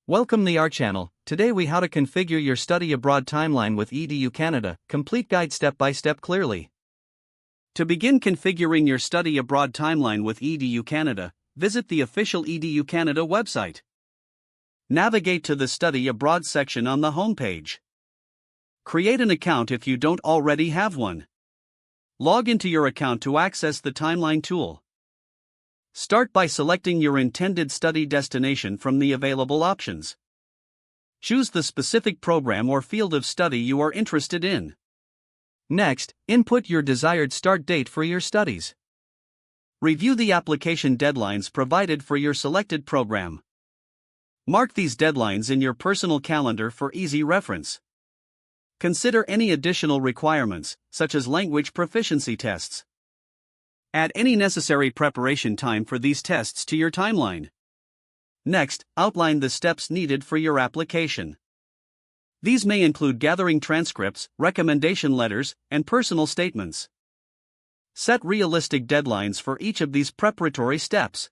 Welcome to our channel. Today we how to configure your study abroad timeline with EduCanada, complete guide step by step clearly. To begin configuring your study abroad timeline with EduCanada, visit the official EduCanada website. Navigate to the study abroad section on the homepage. Create an account if you don't already have one. Log into your account to access the timeline tool. Start by selecting your intended study destination from the available options. Choose the specific program or field of study you are interested in. Next, input your desired start date for your studies. Review the application deadlines provided for your selected program. Mark these deadlines in your personal calendar for easy reference. Consider any additional requirements, such as language proficiency tests. Add any necessary preparation time for these tests to your timeline. Next, outline the steps needed for your application. These may include gathering transcripts, recommendation letters, and personal statements. Set realistic deadlines for each of these preparatory steps.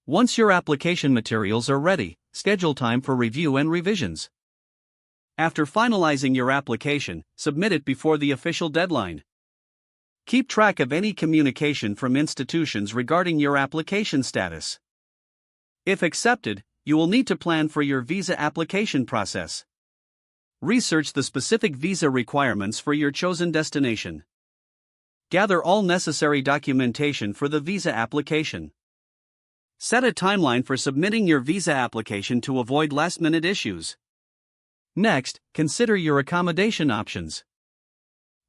Once your application materials are ready, schedule time for review and revisions. After finalizing your application, submit it before the official deadline. Keep track of any communication from institutions regarding your application status. If accepted, you will need to plan for your visa application process. Research the specific visa requirements for your chosen destination. Gather all necessary documentation for the visa application. Set a timeline for submitting your visa application to avoid last-minute issues. Next, consider your accommodation options.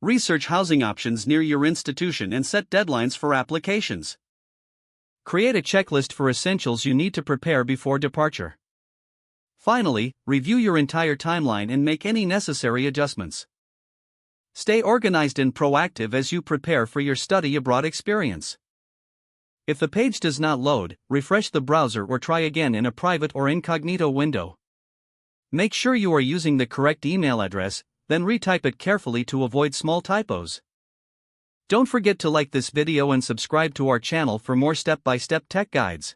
Research housing options near your institution and set deadlines for applications. Create a checklist for essentials you need to prepare before departure. Finally, review your entire timeline and make any necessary adjustments. Stay organized and proactive as you prepare for your study abroad experience. If the page does not load, refresh the browser or try again in a private or incognito window. Make sure you are using the correct email address, then retype it carefully to avoid small typos. Don't forget to like this video and subscribe to our channel for more step-by-step tech guides.